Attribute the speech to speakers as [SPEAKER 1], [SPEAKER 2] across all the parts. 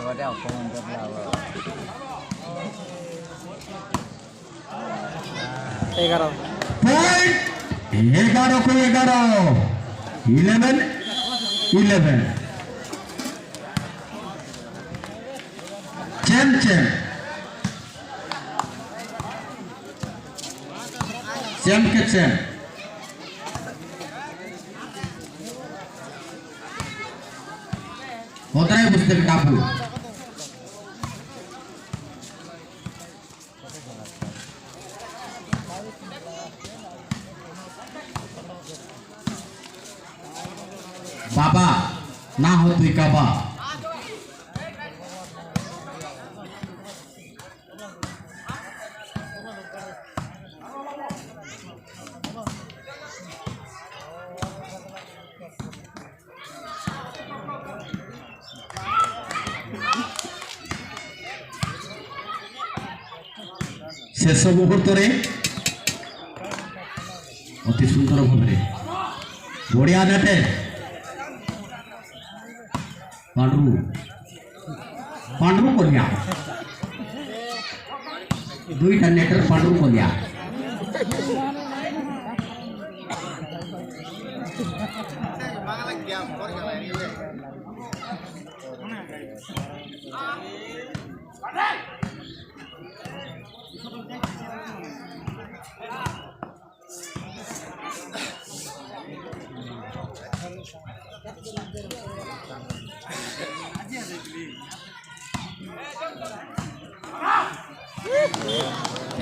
[SPEAKER 1] 11
[SPEAKER 2] को 11 11 चैम के चैम होता है बुझते काबू बाबा ना हो तुई काबा शेष मुहूर्त अति सुंदर भाव बढ़िया नेटे पांडु कलिया दुईटा नेटर पांडु कलिया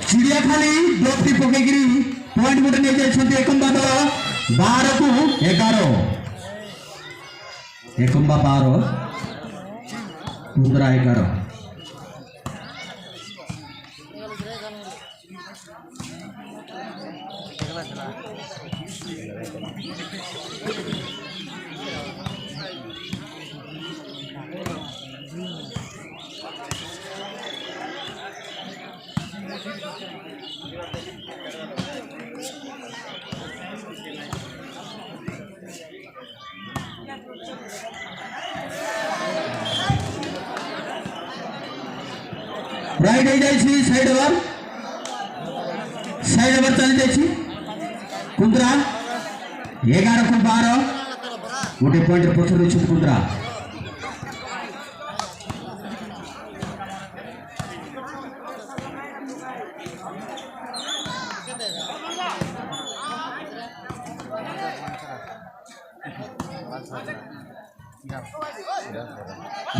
[SPEAKER 2] चिड़ियाखाली ब्लॉक पकईकरी पॉइंट गोटे नहीं जाइए एकम्बा दल 12 को 11 एकम्बा 12 कुंद्रा 11 राइट हो जाए साइड ओवर चली जाए कुंद्रा 11 को 12 गोटे पॉइंट पछर कुंद्रा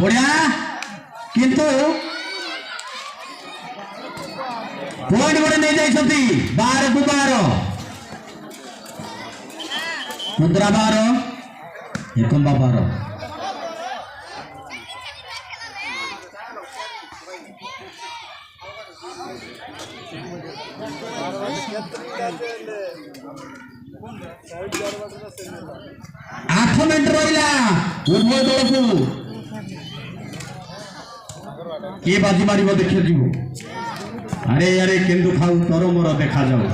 [SPEAKER 2] बढ़िया किंतु पॉइंट गोटे नहीं जाइए 12 को 12 कुंद्रा 12 एकम्बा 12 8 मिनट रहा उभय दल को किए बाजी मार देखिए जीव अरे अरे केन्दु खाऊ तोर मोर देखा जाऊ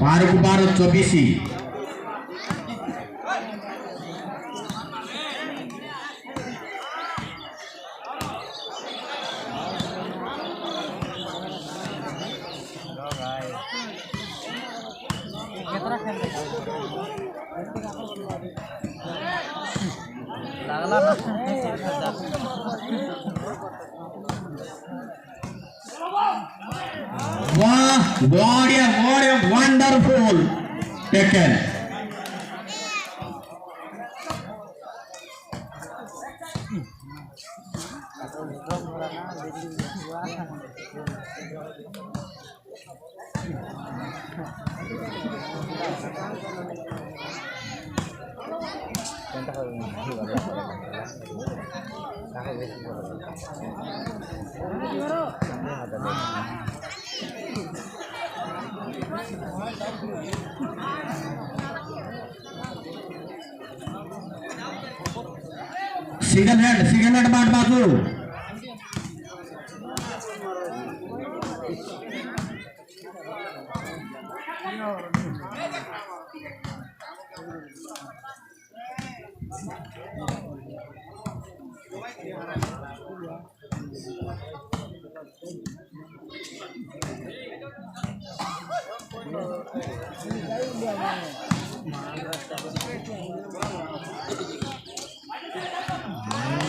[SPEAKER 2] 12 को 12 24 What a wonderful taken. Single hand बाट बाजू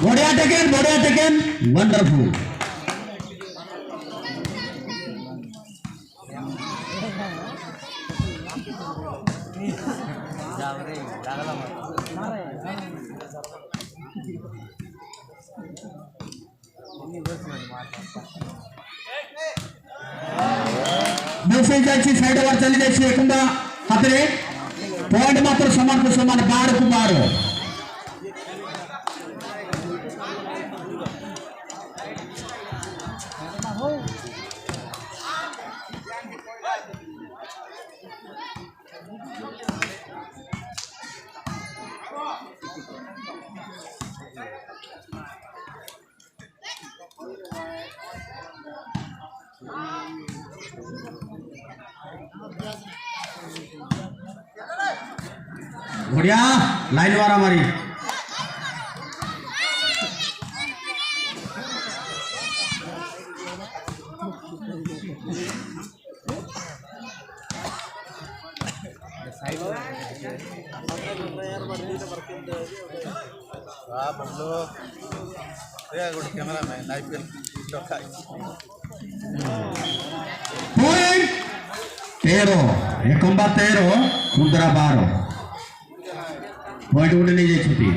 [SPEAKER 2] बढ़िया टेकन वंडरफुल। मेसेज जाइए साइड ओवर चली जाइए एखंबा हाथ रे पॉइंट मात्र समान को समान 12 को 12 बढ़िया लाइन वारा मारी तेरो एकोंबा तेरो कुंद्रा 12 पॉइंट उठे नहीं जाए छुट्टी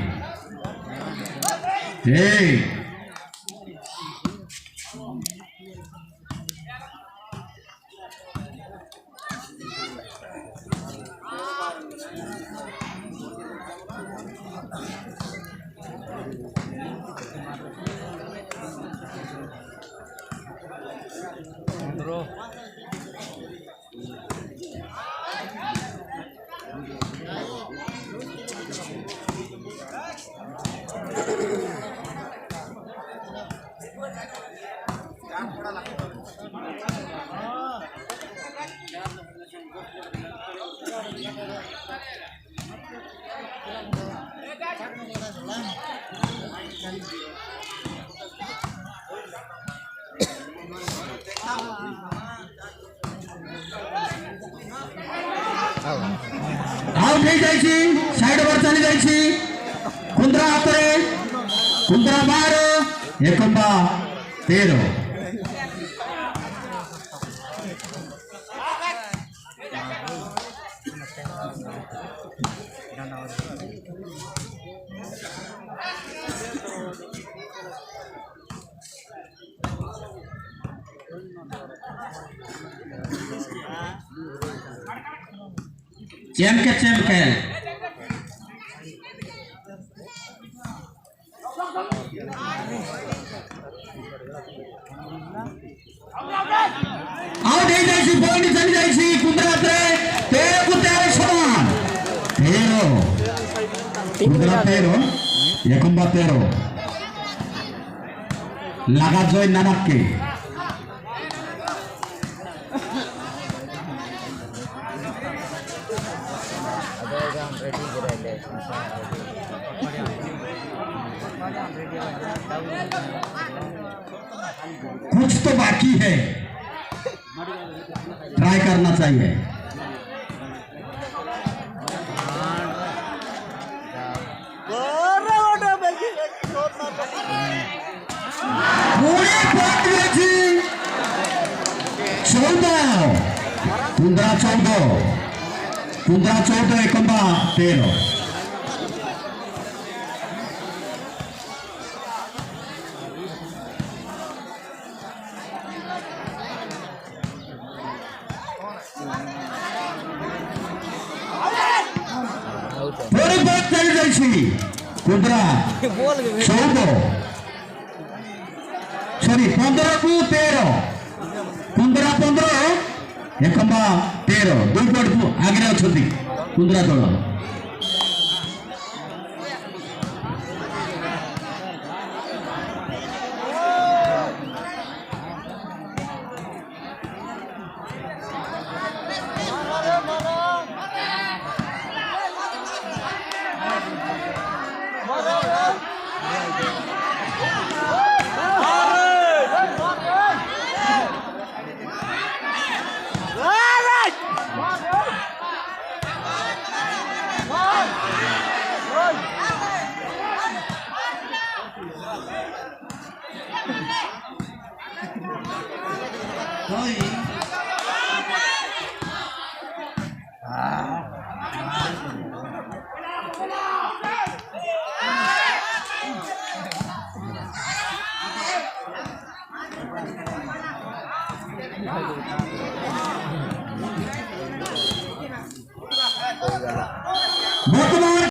[SPEAKER 2] आउट हो जाइए साइड ओवर चली जाइए कुंद्रा हाथरे कुंद्रा 12 एकोंबा 13 चैंप खेल आउट हो जाइए पॉइंट चली जाइए कुंद्रा 13 को 13 समान 13 कुंद्रा 13 एकोंबा 13 लगा जय नानक के कुछ तो बाकी है ट्राई करना चाहिए कुंद्रा 14 एकोंबा 13 थोड़ी बहुत चल जाइए कुंद्रा 14 सॉरी 15 को 13 कुंद्रा 15 एकोंबा 13 2 पॉइंट आगे अच्छा कुंद्रा दल